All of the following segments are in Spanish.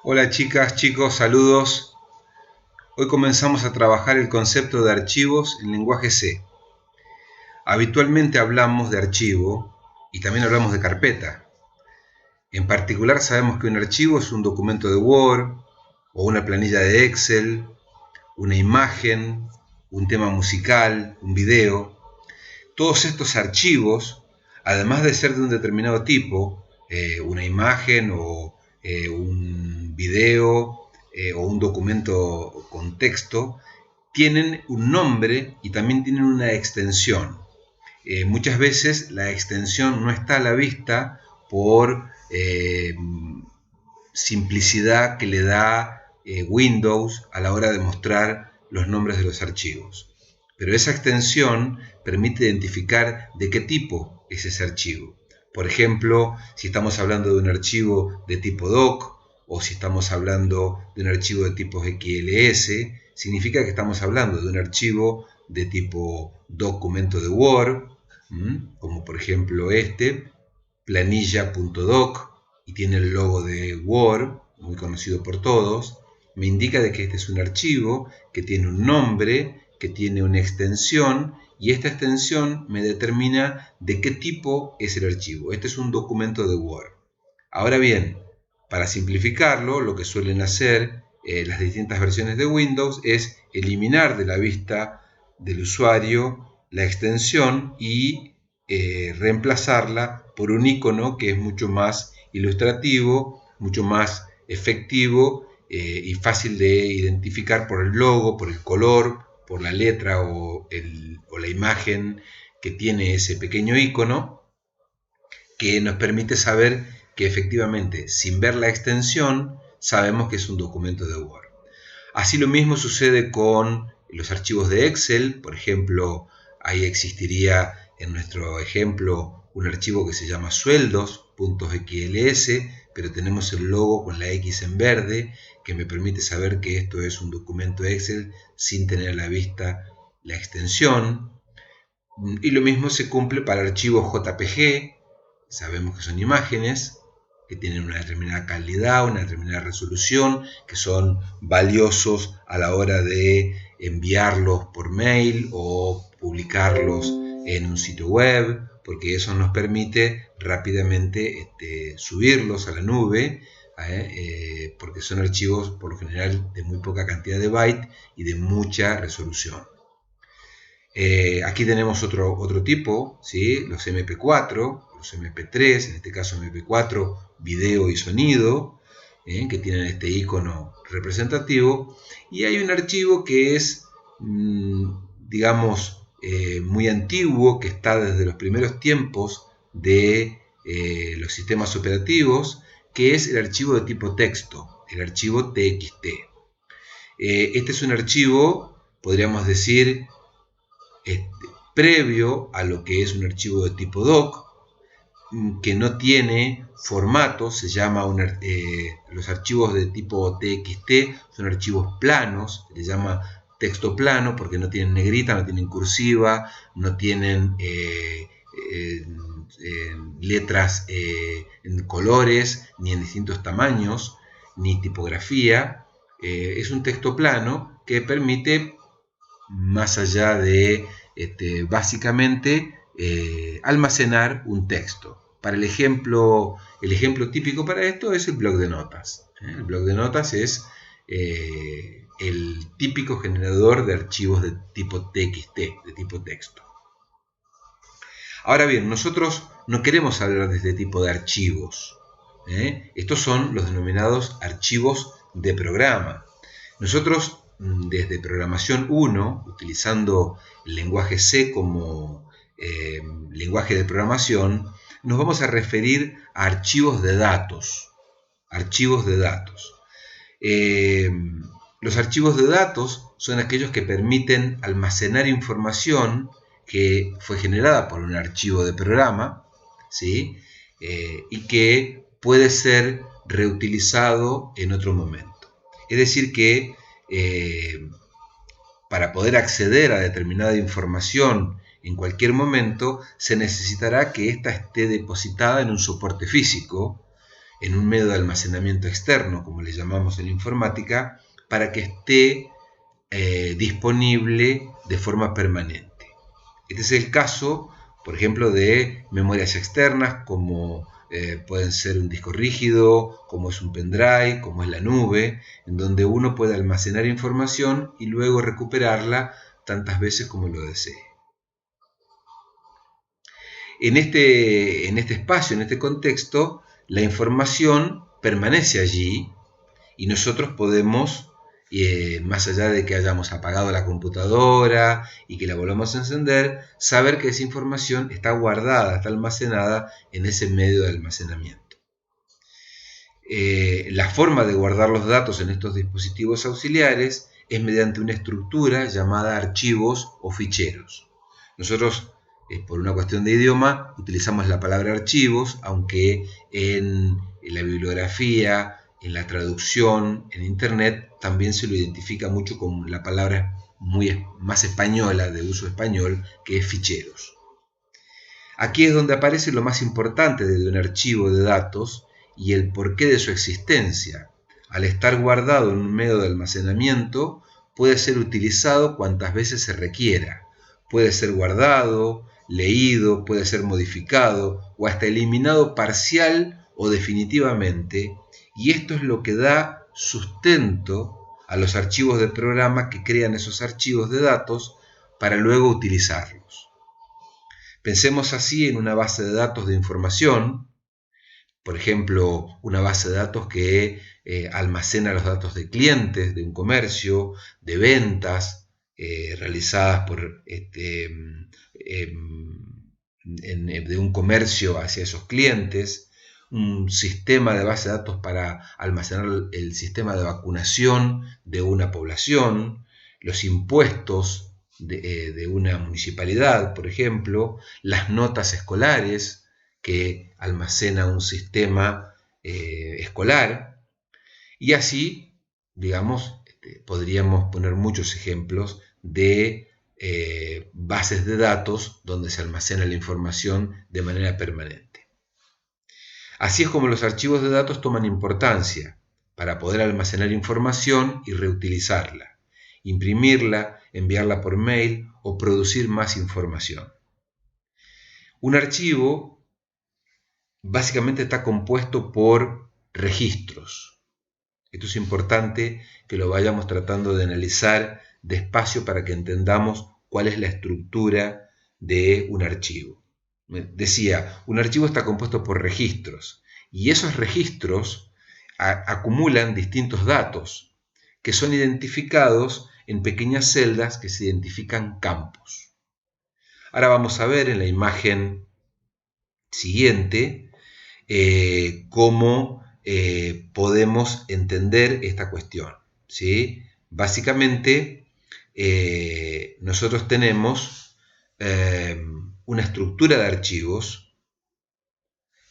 Hola chicas, chicos, saludos. Hoy comenzamos a trabajar el concepto de archivos en lenguaje C. Habitualmente hablamos de archivo y también hablamos de carpeta. En particular sabemos que un archivo es un documento de Word o una planilla de Excel, una imagen, un tema musical, un video. Todos estos archivos, además de ser de un determinado tipo, una imagen o un video o un documento con texto, tienen un nombre y también tienen una extensión. Muchas veces la extensión no está a la vista por simplicidad que le da Windows a la hora de mostrar los nombres de los archivos. Pero esa extensión permite identificar de qué tipo es ese archivo. Por ejemplo, si estamos hablando de un archivo de tipo doc o si estamos hablando de un archivo de tipo XLS, significa que estamos hablando de un archivo de tipo documento de Word, como por ejemplo este, planilla.doc, y tiene el logo de Word, muy conocido por todos. Me indica de que este es un archivo que tiene un nombre, que tiene una extensión, y esta extensión me determina de qué tipo es el archivo. Este es un documento de Word. Ahora bien, para simplificarlo, lo que suelen hacer las distintas versiones de Windows es eliminar de la vista del usuario la extensión y reemplazarla por un icono que es mucho más ilustrativo, mucho más efectivo y fácil de identificar por el logo, por el color, por la letra o la imagen que tiene ese pequeño icono, que nos permite saber que efectivamente, sin ver la extensión, sabemos que es un documento de Word. Así lo mismo sucede con los archivos de Excel. Por ejemplo, ahí existiría en nuestro ejemplo un archivo que se llama sueldos.xls, pero tenemos el logo con la X en verde, que me permite saber que esto es un documento Excel sin tener a la vista la extensión. Y lo mismo se cumple para archivos JPG. Sabemos que son imágenes que tienen una determinada calidad, una determinada resolución, que son valiosos a la hora de enviarlos por mail o publicarlos en un sitio web, porque eso nos permite rápidamente subirlos a la nube, porque son archivos por lo general de muy poca cantidad de bytes y de mucha resolución. Aquí tenemos otro tipo, ¿sí? Los MP4, los MP3, en este caso MP4, video y sonido, que tienen este icono representativo. Y hay un archivo que es, digamos, muy antiguo, que está desde los primeros tiempos de los sistemas operativos, que es el archivo de tipo texto, el archivo TXT. Este es un archivo, podríamos decir, previo a lo que es un archivo de tipo doc, que no tiene formato. Se llama los archivos de tipo TXT son archivos planos, se les llama texto plano porque no tienen negrita, no tienen cursiva, no tienen letras en colores, ni en distintos tamaños, ni tipografía. Es un texto plano que permite, más allá de básicamente almacenar un texto. Para el ejemplo típico para esto es el bloc de notas. El bloc de notas es el típico generador de archivos de tipo TXT, de tipo texto. Ahora bien, nosotros no queremos hablar de este tipo de archivos. Estos son los denominados archivos de programa. Nosotros, desde programación 1, utilizando el lenguaje C como lenguaje de programación, nos vamos a referir a archivos de datos. Archivos de datos. Los archivos de datos son aquellos que permiten almacenar información que fue generada por un archivo de programa, ¿sí? Y que puede ser reutilizado en otro momento. Es decir que para poder acceder a determinada información en cualquier momento, se necesitará que ésta esté depositada en un soporte físico, en un medio de almacenamiento externo, como le llamamos en informática, para que esté disponible de forma permanente. Este es el caso, por ejemplo, de memorias externas como pueden ser un disco rígido, como es un pendrive, como es la nube, en donde uno puede almacenar información y luego recuperarla tantas veces como lo desee. En este espacio, en este contexto, la información permanece allí y nosotros podemos, más allá de que hayamos apagado la computadora y que la volvamos a encender, saber que esa información está guardada, está almacenada en ese medio de almacenamiento. La forma de guardar los datos en estos dispositivos auxiliares es mediante una estructura llamada archivos o ficheros. Nosotros, por una cuestión de idioma, utilizamos la palabra archivos, aunque en la bibliografía, en la traducción, en internet, también se lo identifica mucho con la palabra más española, de uso español, que es ficheros. Aquí es donde aparece lo más importante de un archivo de datos y el porqué de su existencia. Al estar guardado en un medio de almacenamiento, puede ser utilizado cuantas veces se requiera. Puede ser guardado, leído, puede ser modificado o hasta eliminado parcial o definitivamente, y esto es lo que da sustento a los archivos de programa que crean esos archivos de datos para luego utilizarlos. Pensemos así en una base de datos de información, por ejemplo, una base de datos que almacena los datos de clientes de un comercio, de ventas realizadas de un comercio hacia esos clientes, un sistema de base de datos para almacenar el sistema de vacunación de una población, los impuestos de una municipalidad, por ejemplo, las notas escolares que almacena un sistema escolar, y así, digamos, podríamos poner muchos ejemplos de bases de datos donde se almacena la información de manera permanente. Así es como los archivos de datos toman importancia para poder almacenar información y reutilizarla, imprimirla, enviarla por mail o producir más información. Un archivo básicamente está compuesto por registros. Esto es importante que lo vayamos tratando de analizar despacio para que entendamos cuál es la estructura de un archivo. Decía, un archivo está compuesto por registros y esos registros acumulan distintos datos que son identificados en pequeñas celdas que se identifican campos. Ahora vamos a ver en la imagen siguiente cómo podemos entender esta cuestión, ¿sí? Básicamente, nosotros tenemos una estructura de archivos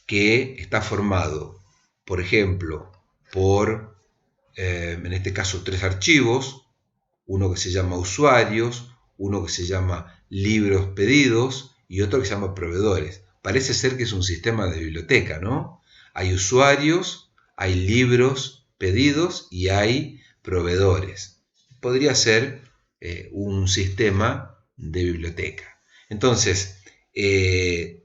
que está formado, por ejemplo, por, en este caso, 3 archivos, uno que se llama usuarios, uno que se llama libros pedidos y otro que se llama proveedores. Parece ser que es un sistema de biblioteca, ¿no? Hay usuarios, hay libros pedidos y hay proveedores. Podría ser un sistema de biblioteca. Entonces,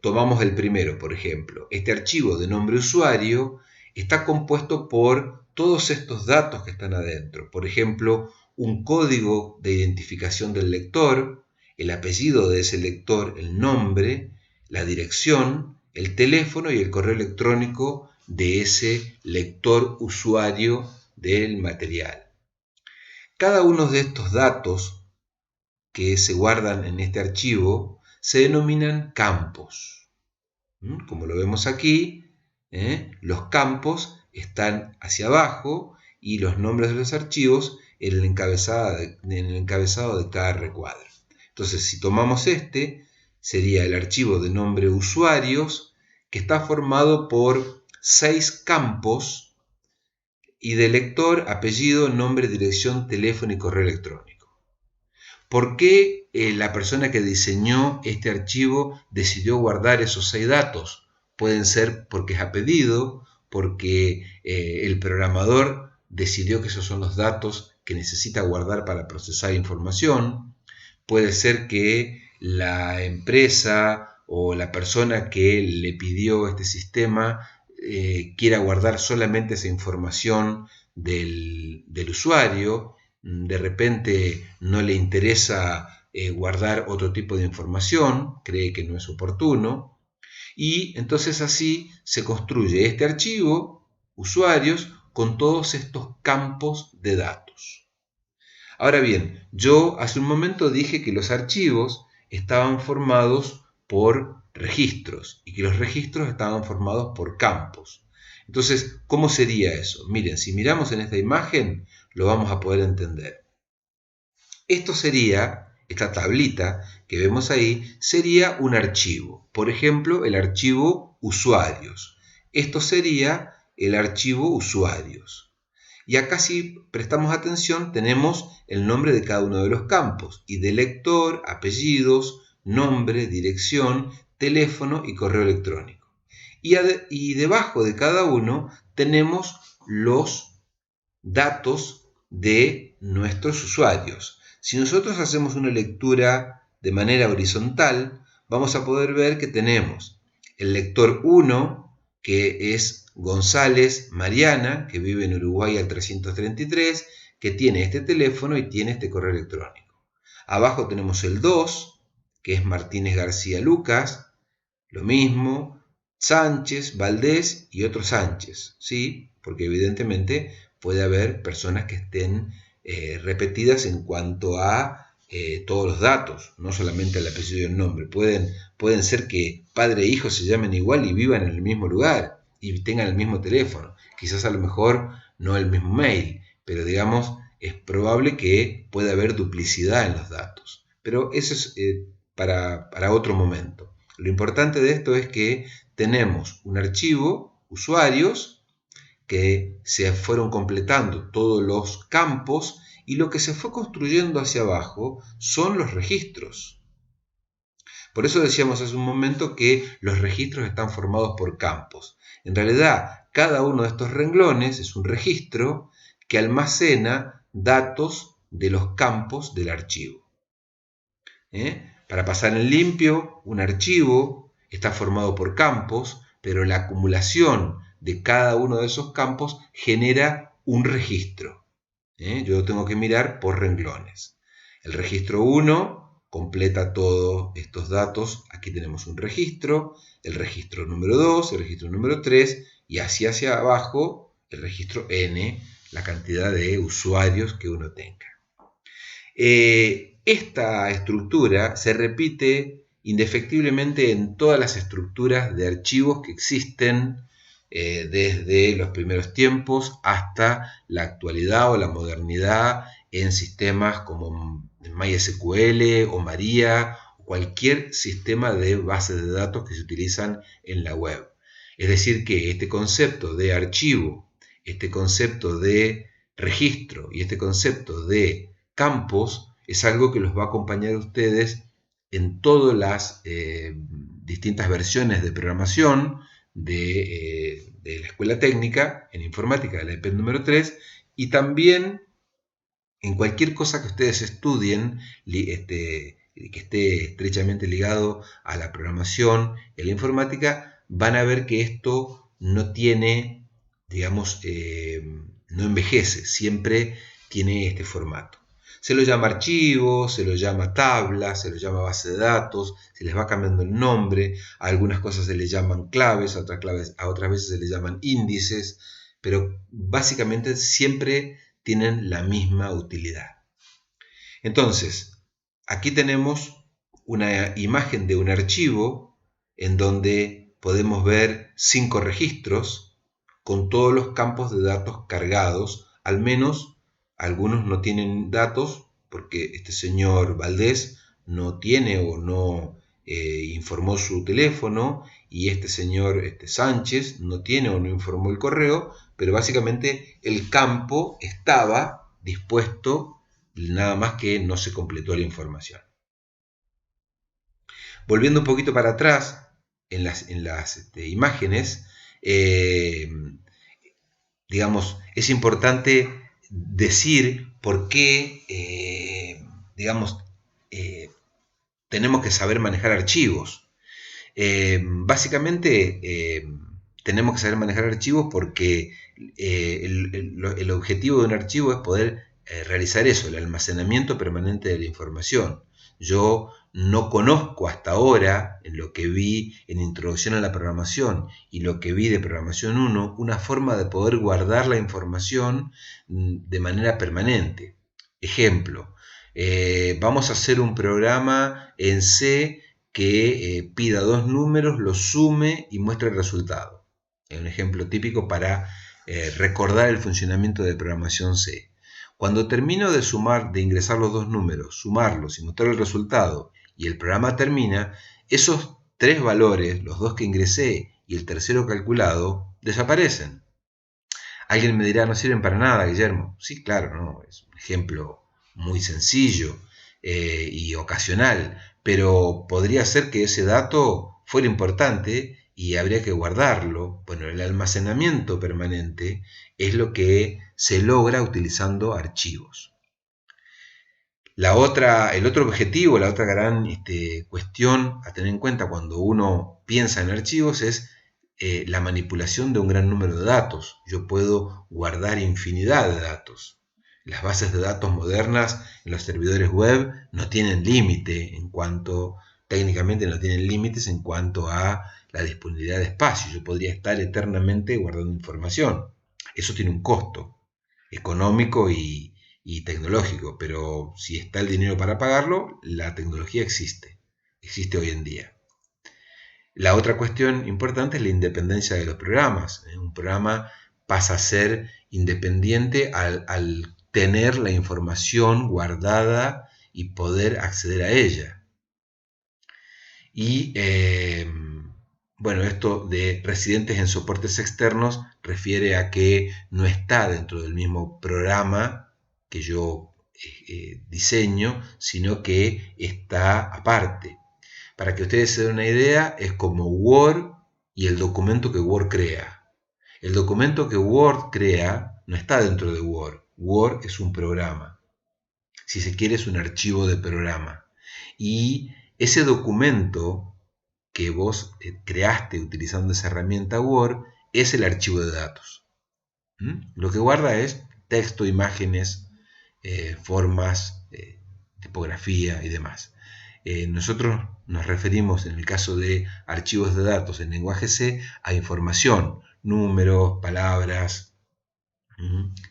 tomamos el primero, por ejemplo. Este archivo de nombre usuario está compuesto por todos estos datos que están adentro. Por ejemplo, un código de identificación del lector, el apellido de ese lector, el nombre, la dirección, el teléfono y el correo electrónico de ese lector usuario del material. Cada uno de estos datos que se guardan en este archivo se denominan campos. Como lo vemos aquí, los campos están hacia abajo y los nombres de los archivos en el encabezado de cada recuadro. Entonces, si tomamos sería el archivo de nombre usuarios, que está formado por 6 campos y de lector, apellido, nombre, dirección, teléfono y correo electrónico. ¿Por qué la persona que diseñó este archivo decidió guardar esos 6 datos? Pueden ser porque es a pedido, porque el programador decidió que esos son los datos que necesita guardar para procesar información. Puede ser que la empresa o la persona que le pidió este sistema quiera guardar solamente esa información del usuario. De repente no le interesa guardar otro tipo de información, cree que no es oportuno, y entonces así se construye este archivo, usuarios, con todos estos campos de datos. Ahora bien, yo hace un momento dije que los archivos estaban formados por registros y que los registros estaban formados por campos. Entonces, ¿cómo sería eso? Miren, si miramos en esta imagen, lo vamos a poder entender. Esto sería, esta tablita que vemos ahí, sería un archivo. Por ejemplo, el archivo usuarios. Esto sería el archivo usuarios. Y acá, si prestamos atención, tenemos el nombre de cada uno de los campos: ID lector, apellidos, nombre, dirección, teléfono y correo electrónico. Y debajo de cada uno tenemos los datos de nuestros usuarios. Si nosotros hacemos una lectura de manera horizontal, vamos a poder ver que tenemos el lector 1, que es González Mariana, que vive en Uruguay al 333, que tiene este teléfono y tiene este correo electrónico. Abajo tenemos el 2, que es Martínez García Lucas, lo mismo, Sánchez, Valdés y otro Sánchez, ¿sí? Porque evidentemente puede haber personas que estén repetidas en cuanto a todos los datos, no solamente el apellido y el nombre. Pueden ser que padre e hijo se llamen igual y vivan en el mismo lugar y tengan el mismo teléfono. Quizás a lo mejor no el mismo mail, pero digamos, es probable que pueda haber duplicidad en los datos. Pero eso es para otro momento. Lo importante de esto es que tenemos un archivo, usuarios, que se fueron completando todos los campos y lo que se fue construyendo hacia abajo son los registros. Por eso decíamos hace un momento que los registros están formados por campos. En realidad, cada uno de estos renglones es un registro que almacena datos de los campos del archivo. Para pasar en limpio, un archivo está formado por campos, pero la acumulación de cada uno de esos campos genera un registro. Yo lo tengo que mirar por renglones. El registro 1 completa todos estos datos. Aquí tenemos un registro, el registro número 2, el registro número 3, y así hacia abajo el registro N, la cantidad de usuarios que uno tenga. Esta estructura se repite indefectiblemente en todas las estructuras de archivos que existen desde los primeros tiempos hasta la actualidad o la modernidad en sistemas como MySQL o Maria o cualquier sistema de bases de datos que se utilizan en la web. Es decir, que este concepto de archivo, este concepto de registro y este concepto de campos es algo que los va a acompañar a ustedes en todas las distintas versiones de programación de la escuela técnica en informática de la EP número 3 y también en cualquier cosa que ustedes estudien que esté estrechamente ligado a la programación y a la informática, van a ver que esto no tiene, digamos, no envejece, siempre tiene este formato. Se lo llama archivo, se lo llama tabla, se lo llama base de datos, se les va cambiando el nombre, a algunas cosas se les llaman claves, a otras veces se les llaman índices, pero básicamente siempre tienen la misma utilidad. Entonces, aquí tenemos una imagen de un archivo en donde podemos ver 5 registros con todos los campos de datos cargados, al menos algunos no tienen datos porque este señor Valdés no tiene o no informó su teléfono y este señor Sánchez no tiene o no informó el correo, pero básicamente el campo estaba dispuesto, nada más que no se completó la información. Volviendo un poquito para atrás en las imágenes, digamos, es importante decir por qué, digamos, tenemos que saber manejar archivos. Básicamente, tenemos que saber manejar archivos porque el objetivo de un archivo es poder realizar eso, el almacenamiento permanente de la información. Yo no conozco hasta ahora, en lo que vi en Introducción a la Programación y lo que vi de Programación 1, una forma de poder guardar la información de manera permanente. Ejemplo, vamos a hacer un programa en C que pida dos números, los sume y muestre el resultado. Es un ejemplo típico para recordar el funcionamiento de programación C. Cuando termino de sumar, de ingresar los dos números, sumarlos y mostrar el resultado, y el programa termina, esos tres valores, los dos que ingresé y el tercero calculado, desaparecen. Alguien me dirá, no sirven para nada, Guillermo. Sí, claro, no, es un ejemplo muy sencillo y ocasional, pero podría ser que ese dato fuera importante y habría que guardarlo. Bueno, el almacenamiento permanente es lo que se logra utilizando archivos. El otro objetivo, la otra gran cuestión a tener en cuenta cuando uno piensa en archivos es la manipulación de un gran número de datos. Yo puedo guardar infinidad de datos. Las bases de datos modernas en los servidores web no tienen límite técnicamente no tienen límites en cuanto a la disponibilidad de espacio. Yo podría estar eternamente guardando información. Eso tiene un costo económico y tecnológico, pero si está el dinero para pagarlo, la tecnología existe hoy en día. La otra cuestión importante es la independencia de los programas. Un programa pasa a ser independiente al tener la información guardada y poder acceder a ella. Y bueno, esto de residentes en soportes externos refiere a que no está dentro del mismo programa que yo diseño, sino que está aparte. Para que ustedes se den una idea, es como Word y el documento que Word crea. El documento que Word crea no está dentro de Word. Word es un programa. Si se quiere, es un archivo de programa. Y ese documento que vos creaste utilizando esa herramienta Word es el archivo de datos. Lo que guarda es texto, imágenes, formas, tipografía y demás. Nosotros nos referimos, en el caso de archivos de datos en lenguaje C, a información, números, palabras,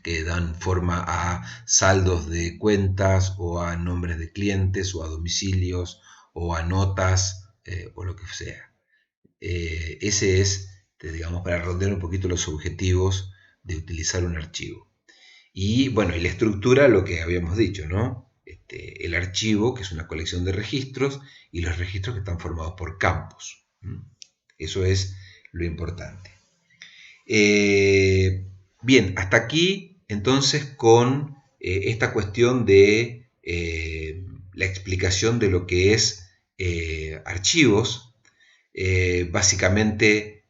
que dan forma a saldos de cuentas o a nombres de clientes o a domicilios o a notas o lo que sea. Ese es, digamos, para redondear un poquito los objetivos de utilizar un archivo. Y bueno, y la estructura, lo que habíamos dicho, ¿no? El archivo, que es una colección de registros, y los registros que están formados por campos. Eso es lo importante. Bien, hasta aquí entonces con esta cuestión de la explicación de lo que es archivos. Básicamente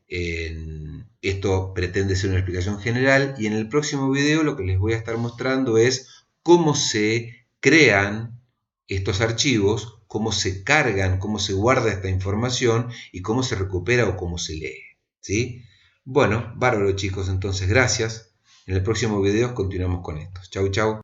esto pretende ser una explicación general y en el próximo video lo que les voy a estar mostrando es cómo se crean estos archivos, cómo se cargan, cómo se guarda esta información y cómo se recupera o cómo se lee, ¿sí? Bueno, bárbaro chicos, entonces gracias. En el próximo video continuamos con esto. Chau, chau.